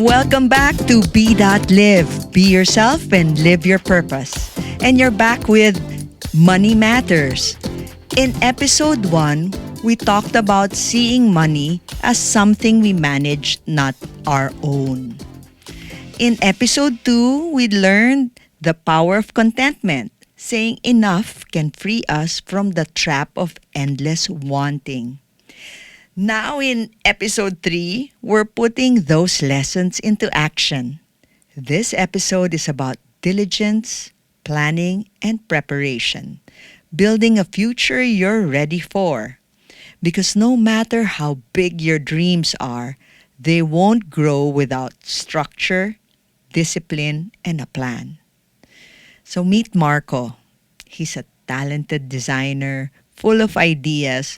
Welcome back to Be.Live. Be yourself and live your purpose. And you're back with Money Matters. In episode 1, we talked about seeing money as something we manage, not our own. In episode 2, we learned the power of contentment. Saying enough can free us from the trap of endless wanting. Now, in episode 3, we're putting those lessons into action. This episode is about diligence, planning, and preparation, building a future you're ready for. Because no matter how big your dreams are, they won't grow without structure, discipline, and a plan. So meet Marco. He's a talented designer, full of ideas,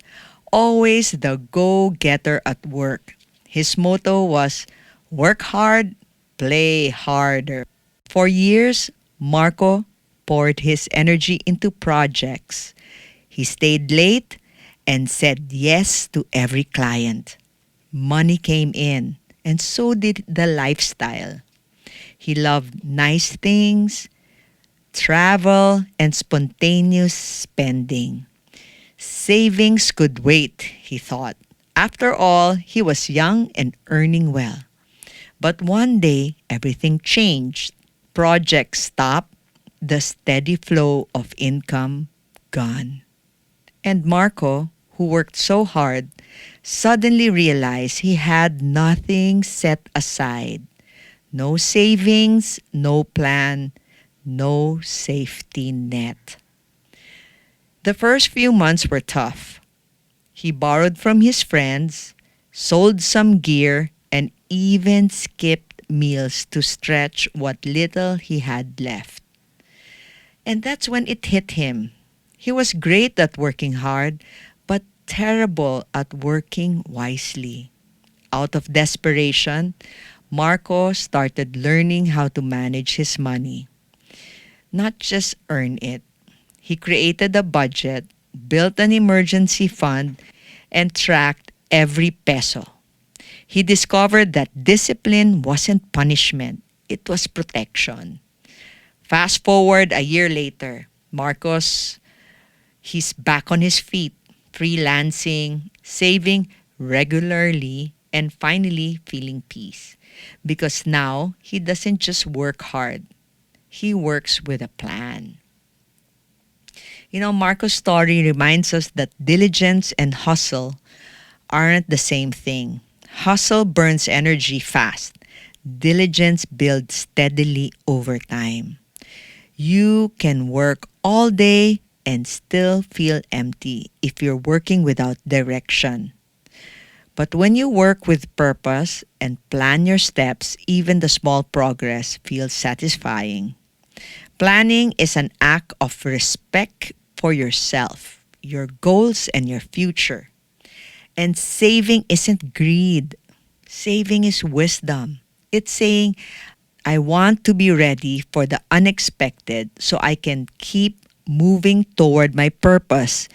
always the go-getter at work. His motto was, work hard, play harder. For years, Marco poured his energy into projects. He stayed late and said yes to every client. Money came in, and so did the lifestyle. He loved nice things, travel, and spontaneous spending. Savings could wait, he thought. After all, he was young and earning well. But one day, everything changed. Projects stopped, the steady flow of income gone. And Marco, who worked so hard, suddenly realized he had nothing set aside. No savings, no plan, no safety net. The first few months were tough. He borrowed from his friends, sold some gear, and even skipped meals to stretch what little he had left. And that's when it hit him. He was great at working hard, but terrible at working wisely. Out of desperation, Marco started learning how to manage his money, not just earn it. He created a budget, built an emergency fund, and tracked every peso. He discovered that discipline wasn't punishment, it was protection. Fast forward a year later, he's back on his feet, freelancing, saving regularly, and finally feeling peace. Because now he doesn't just work hard, he works with a plan. Marco's story reminds us that diligence and hustle aren't the same thing. Hustle burns energy fast. Diligence builds steadily over time. You can work all day and still feel empty if you're working without direction. But when you work with purpose and plan your steps, even the small progress feels satisfying. Planning is an act of respect for yourself, your goals, and your future. And saving isn't greed. Saving is wisdom. It's saying, I want to be ready for the unexpected so I can keep moving toward my purpose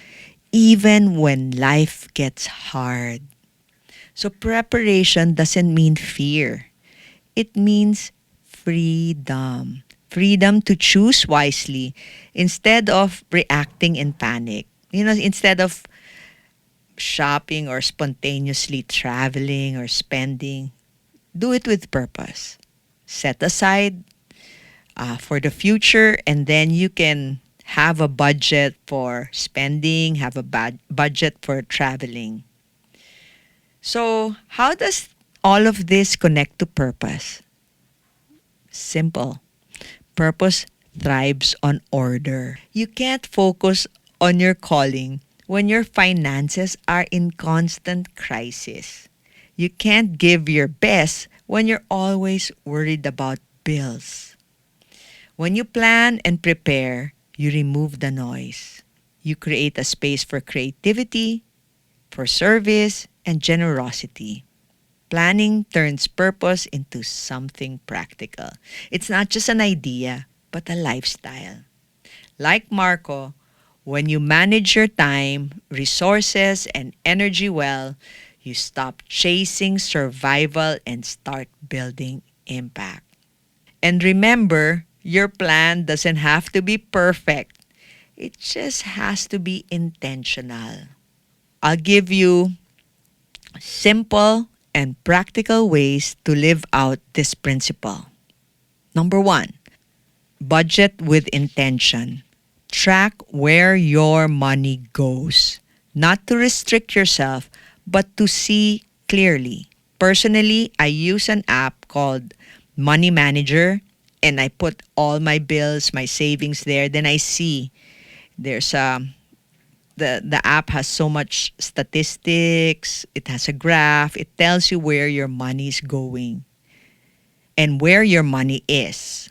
even when life gets hard. So preparation doesn't mean fear. It means freedom. Freedom to choose wisely instead of reacting in panic. Instead of shopping or spontaneously traveling or spending, do it with purpose. Set aside for the future, and then you can have a budget for spending, have a budget for traveling. So, how does all of this connect to purpose? Simple. Purpose thrives on order. You can't focus on your calling when your finances are in constant crisis. You can't give your best when you're always worried about bills. When you plan and prepare, you remove the noise. You create a space for creativity, for service, and generosity. Planning turns purpose into something practical. It's not just an idea, but a lifestyle. Like Marco, when you manage your time, resources, and energy well, You stop chasing survival and start building impact. And remember, your plan doesn't have to be perfect. It just has to be intentional. I'll give you simple and practical ways to live out this principle. Number one, budget with intention. Track where your money goes. Not to restrict yourself, but to see clearly. Personally, I use an app called Money Manager, and I put all my bills, my savings there. Then I see there's the app has so much statistics, it has a graph, it tells you where your money is going and where your money is.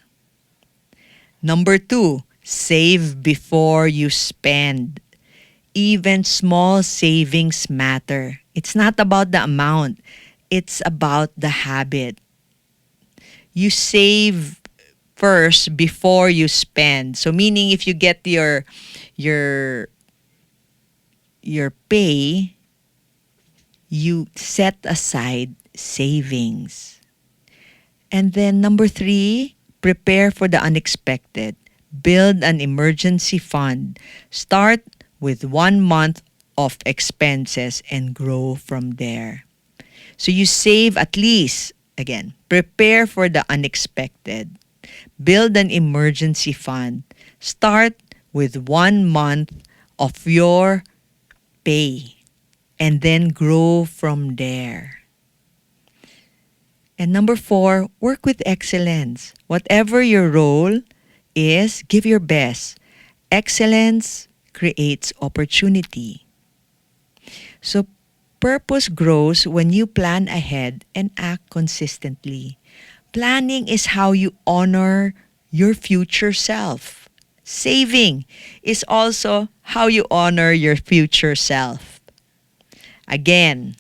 Number two, save before you spend. Even small savings matter. It's not about the amount, it's about the habit. You save first before you spend. So meaning if you get your pay, you set aside savings. And then number three, prepare for the unexpected. Build an emergency fund. Start with 1 month of expenses and grow from there. So you save at least, again, prepare for the unexpected. Build an emergency fund. Start with 1 month of your pay and then grow from there. And number four, work with excellence. Whatever your role is, give your best. Excellence creates opportunity. So purpose grows when you plan ahead and act consistently. Planning is how you honor your future self. Saving is also how you honor your future self. Again,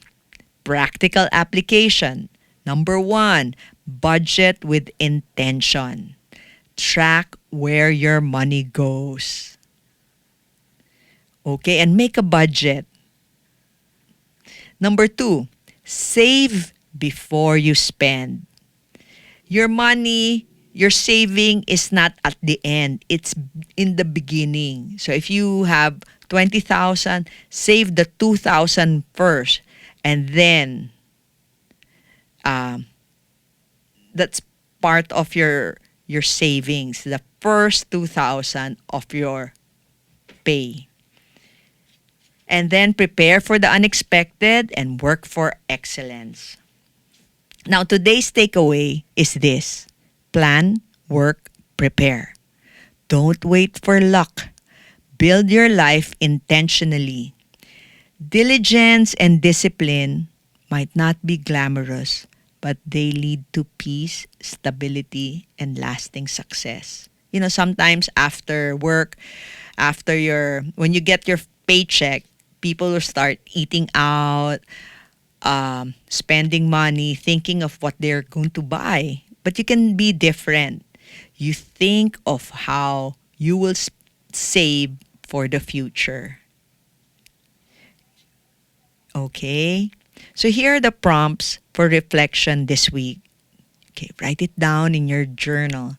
practical application. Number one, budget with intention. Track where your money goes. Okay, and make a budget. Number two, save before you spend. Your money, your saving is not at the end. It's in the beginning. So if you have 20,000, save the 2,000 first. And then, that's part of your savings. The first 2,000 of your pay. And then prepare for the unexpected and work for excellence. Now, today's takeaway is this. Plan, work, prepare. Don't wait for luck. Build your life intentionally. Diligence and discipline might not be glamorous, but they lead to peace, stability, and lasting success. You know, sometimes after work, when you get your paycheck, people will start eating out, spending money, thinking of what they're going to buy. But you can be different. You think of how you will save for the future. Okay? So here are the prompts for reflection this week. Okay, write it down in your journal.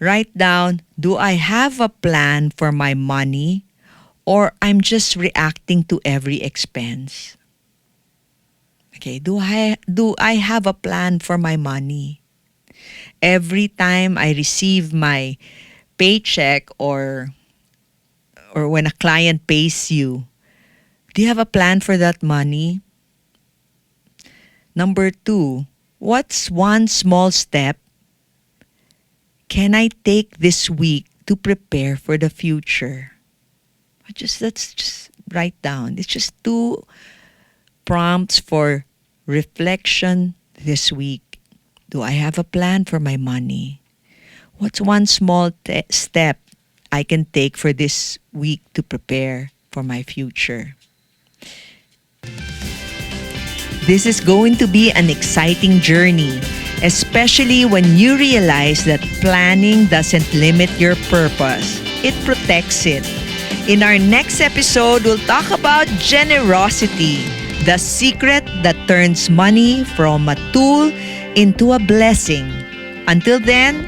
Write down, do I have a plan for my money or I'm just reacting to every expense? Okay, do I have a plan for my money? Every time I receive my paycheck or when a client pays you, do you have a plan for that money? Number two, what's one small step can I take this week to prepare for the future? Let's just write down. It's just 2 prompts for reflection this week. Do I have a plan for my money? What's one small step I can take for this week to prepare for my future? This is going to be an exciting journey, especially when you realize that planning doesn't limit your purpose. It protects it. In our next episode, we'll talk about generosity. the secret that turns money from a tool into a blessing. Until then,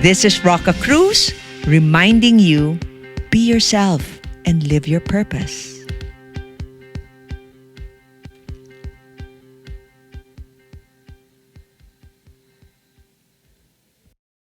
this is Rocka Cruz reminding you, be yourself and live your purpose.